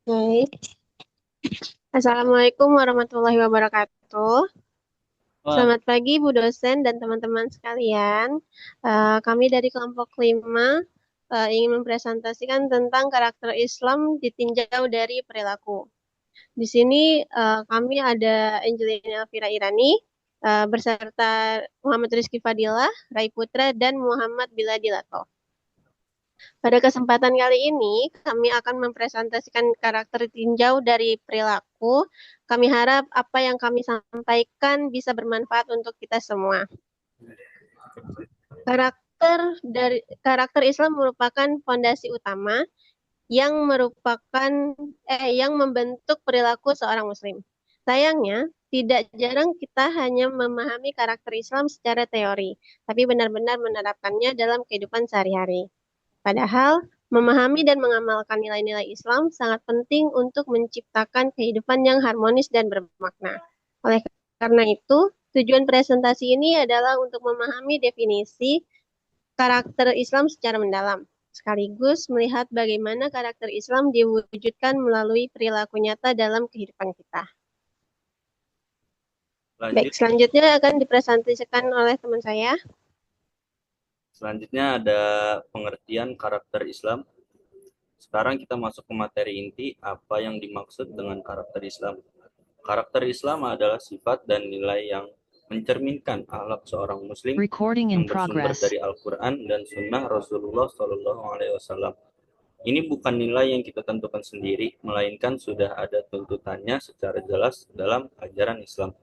Baik. Assalamualaikum warahmatullahi wabarakatuh. Wah, Selamat pagi, Bu dosen dan teman-teman sekalian. Kami dari kelompok 5 ingin mempresentasikan tentang karakter Islam ditinjau dari perilaku. Di sini kami ada Angelina Elvira Irani beserta Muhammad Rizky Fadilah, Rai Putra, dan Muhammad Biladilato. Pada kesempatan kali ini, kami akan mempresentasikan karakter tinjau dari perilaku. Kami harap apa yang kami sampaikan bisa bermanfaat untuk kita semua. Karakter Islam merupakan fondasi utama yang membentuk perilaku seorang muslim. Sayangnya, tidak jarang kita hanya memahami karakter Islam secara teori, tapi benar-benar menerapkannya dalam kehidupan sehari-hari. Padahal, memahami dan mengamalkan nilai-nilai Islam sangat penting untuk menciptakan kehidupan yang harmonis dan bermakna. Oleh karena itu, tujuan presentasi ini adalah untuk memahami definisi karakter Islam secara mendalam, sekaligus melihat bagaimana karakter Islam diwujudkan melalui perilaku nyata dalam kehidupan kita. Baik, lanjut. selanjutnya akan dipresentasikan oleh teman saya. Selanjutnya ada pengertian karakter Islam. Sekarang kita masuk ke materi inti, apa yang dimaksud dengan karakter Islam. Karakter Islam adalah sifat dan nilai yang mencerminkan akhlak seorang muslim Recording in yang bersumber progress. dari Al-Quran dan Sunnah Rasulullah SAW. Ini bukan nilai yang kita tentukan sendiri, melainkan sudah ada tuntutannya secara jelas dalam ajaran Islam.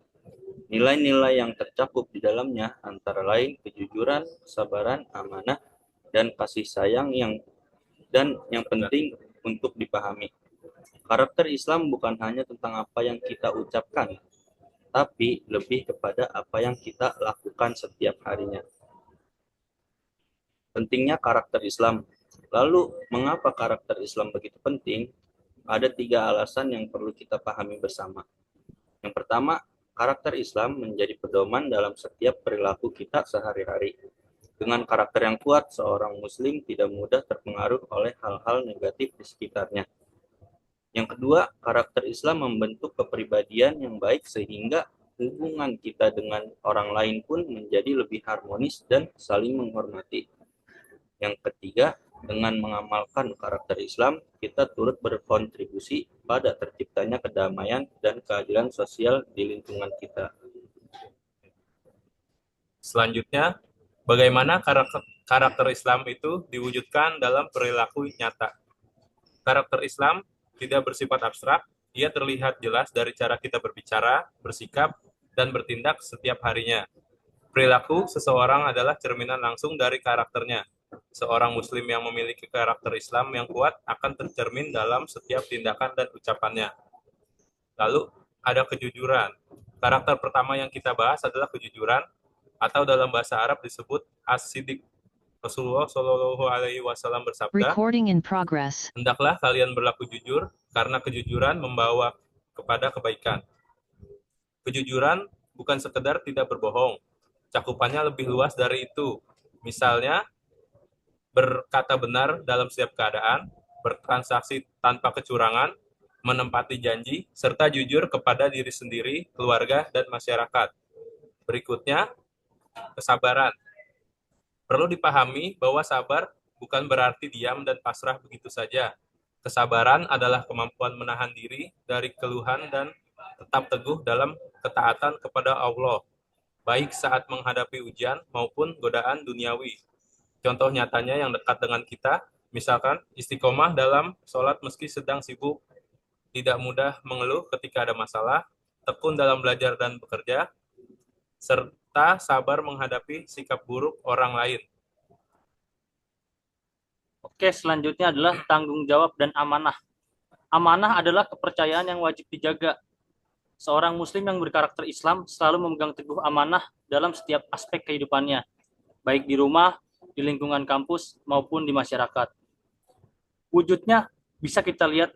Nilai-nilai yang tercakup di dalamnya antara lain kejujuran, kesabaran, amanah, dan kasih sayang yang penting untuk dipahami. Karakter Islam bukan hanya tentang apa yang kita ucapkan, tapi lebih kepada apa yang kita lakukan setiap harinya. Pentingnya karakter Islam. Lalu, mengapa karakter Islam begitu penting? Ada 3 alasan yang perlu kita pahami bersama. Yang pertama, karakter Islam menjadi pedoman dalam setiap perilaku kita sehari-hari. Dengan karakter yang kuat, seorang muslim tidak mudah terpengaruh oleh hal-hal negatif di sekitarnya. Yang kedua, karakter Islam membentuk kepribadian yang baik sehingga hubungan kita dengan orang lain pun menjadi lebih harmonis dan saling menghormati. Yang ketiga, dengan mengamalkan karakter Islam, kita turut berkontribusi pada terciptanya kedamaian dan keadilan sosial di lingkungan kita. Selanjutnya, bagaimana karakter Islam itu diwujudkan dalam perilaku nyata. Karakter Islam tidak bersifat abstrak, ia terlihat jelas dari cara kita berbicara, bersikap, dan bertindak setiap harinya. Perilaku seseorang adalah cerminan langsung dari karakternya. Seorang muslim yang memiliki karakter Islam yang kuat akan tercermin dalam setiap tindakan dan ucapannya. Lalu ada kejujuran. Karakter pertama yang kita bahas adalah kejujuran, atau dalam bahasa Arab disebut as-siddiq. Rasulullah Shallallahu Alaihi Wasallam bersabda, Recording in progress. hendaklah kalian berlaku jujur, karena kejujuran membawa kepada kebaikan. Kejujuran bukan sekedar tidak berbohong, cakupannya lebih luas dari itu. Misalnya, berkata benar dalam setiap keadaan, bertransaksi tanpa kecurangan, menempati janji, serta jujur kepada diri sendiri, keluarga, dan masyarakat. Berikutnya, kesabaran. Perlu dipahami bahwa sabar bukan berarti diam dan pasrah begitu saja. Kesabaran adalah kemampuan menahan diri dari keluhan dan tetap teguh dalam ketaatan kepada Allah, baik saat menghadapi ujian maupun godaan duniawi. Contoh nyatanya yang dekat dengan kita, misalkan istiqomah dalam sholat meski sedang sibuk, tidak mudah mengeluh ketika ada masalah, tekun dalam belajar dan bekerja, serta sabar menghadapi sikap buruk orang lain. Oke, selanjutnya adalah tanggung jawab dan amanah. Amanah adalah kepercayaan yang wajib dijaga. Seorang muslim yang berkarakter Islam selalu memegang teguh amanah dalam setiap aspek kehidupannya, baik di rumah, di lingkungan kampus, maupun di masyarakat. Wujudnya bisa kita lihat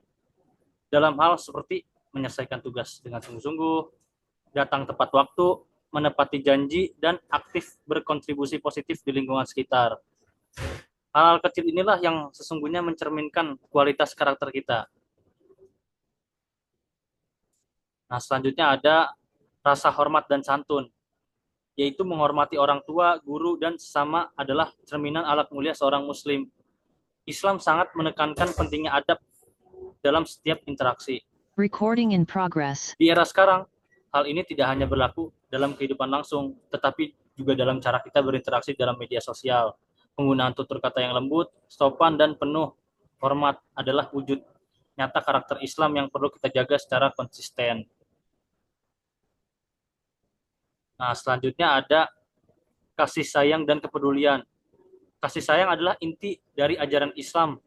dalam hal seperti menyelesaikan tugas dengan sungguh-sungguh, datang tepat waktu, menepati janji, dan aktif berkontribusi positif di lingkungan sekitar. Hal-hal kecil inilah yang sesungguhnya mencerminkan kualitas karakter kita. Nah, selanjutnya ada rasa hormat dan santun, yaitu menghormati orang tua, guru, dan sesama adalah cerminan akhlak mulia seorang muslim. Islam sangat menekankan pentingnya adab dalam setiap interaksi. Recording in progress. Di era sekarang, hal ini tidak hanya berlaku dalam kehidupan langsung, tetapi juga dalam cara kita berinteraksi dalam media sosial. Penggunaan tutur kata yang lembut, sopan, dan penuh hormat adalah wujud nyata karakter Islam yang perlu kita jaga secara konsisten. Nah, selanjutnya ada kasih sayang dan kepedulian. Kasih sayang adalah inti dari ajaran Islam.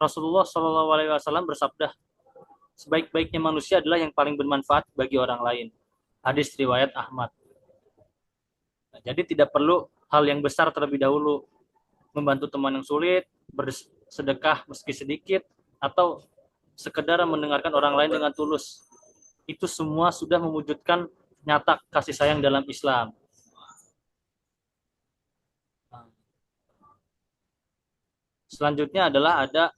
Rasulullah SAW bersabda, sebaik-baiknya manusia adalah yang paling bermanfaat bagi orang lain. Hadis riwayat Ahmad. Nah, jadi tidak perlu hal yang besar terlebih dahulu. Membantu teman yang sulit, bersedekah meski sedikit, atau sekedar mendengarkan orang lain dengan tulus. Itu semua sudah mewujudkan nyata kasih sayang dalam Islam. Selanjutnya adalah ada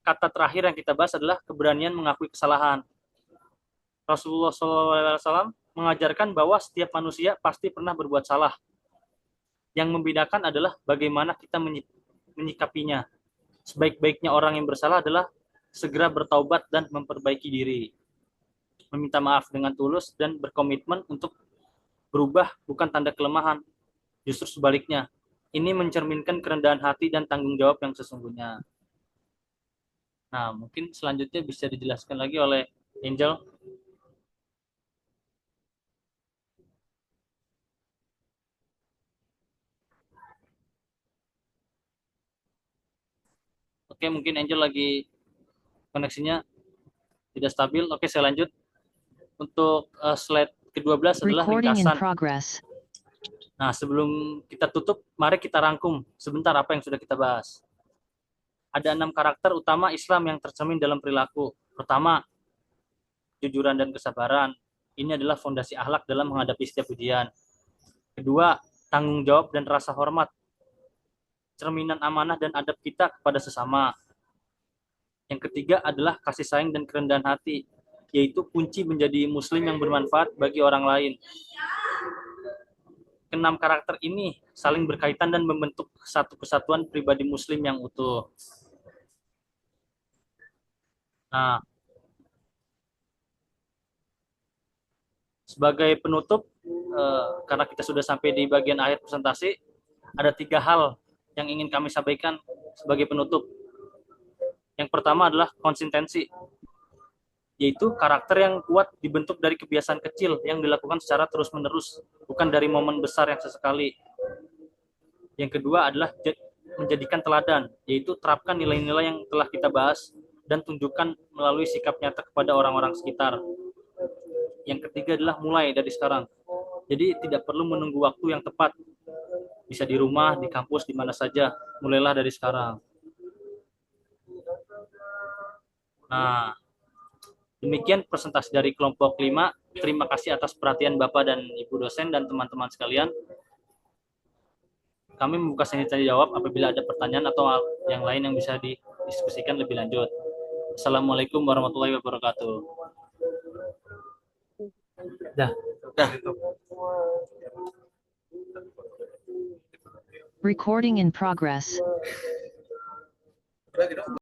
kata terakhir yang kita bahas adalah keberanian mengakui kesalahan. Rasulullah SAW mengajarkan bahwa setiap manusia pasti pernah berbuat salah. Yang membedakan adalah bagaimana kita menyikapinya. Sebaik-baiknya orang yang bersalah adalah segera bertaubat dan memperbaiki diri. Meminta maaf dengan tulus dan berkomitmen untuk berubah bukan tanda kelemahan. Justru sebaliknya, ini mencerminkan kerendahan hati dan tanggung jawab yang sesungguhnya. Nah, mungkin selanjutnya bisa dijelaskan lagi oleh Angel. Oke, mungkin Angel lagi koneksinya tidak stabil. Oke, saya lanjut. Untuk slide ke-12 adalah ringkasan. Nah, sebelum kita tutup, mari kita rangkum sebentar apa yang sudah kita bahas. Ada 6 karakter utama Islam yang tercermin dalam perilaku. Pertama, kejujuran dan kesabaran. Ini adalah fondasi akhlak dalam menghadapi setiap ujian. Kedua, tanggung jawab dan rasa hormat. Cerminan amanah dan adab kita kepada sesama. Yang ketiga adalah kasih sayang dan kerendahan hati, yaitu kunci menjadi muslim yang bermanfaat bagi orang lain. Keenam karakter ini saling berkaitan dan membentuk satu kesatuan pribadi muslim yang utuh. Nah, sebagai penutup, karena kita sudah sampai di bagian akhir presentasi, ada 3 hal yang ingin kami sampaikan sebagai penutup. Yang pertama adalah konsistensi, yaitu karakter yang kuat dibentuk dari kebiasaan kecil yang dilakukan secara terus-menerus, bukan dari momen besar yang sesekali. Yang kedua adalah menjadikan teladan, yaitu terapkan nilai-nilai yang telah kita bahas dan tunjukkan melalui sikap nyata kepada orang-orang sekitar. Yang ketiga adalah mulai dari sekarang. Jadi tidak perlu menunggu waktu yang tepat. Bisa di rumah, di kampus, di mana saja. Mulailah dari sekarang. Nah, demikian presentasi dari kelompok 5. Terima kasih atas perhatian Bapak dan Ibu dosen dan teman-teman sekalian. Kami membuka sesi tanya jawab apabila ada pertanyaan atau hal yang lain yang bisa didiskusikan lebih lanjut. Assalamualaikum warahmatullahi wabarakatuh. Dah. Recording in progress.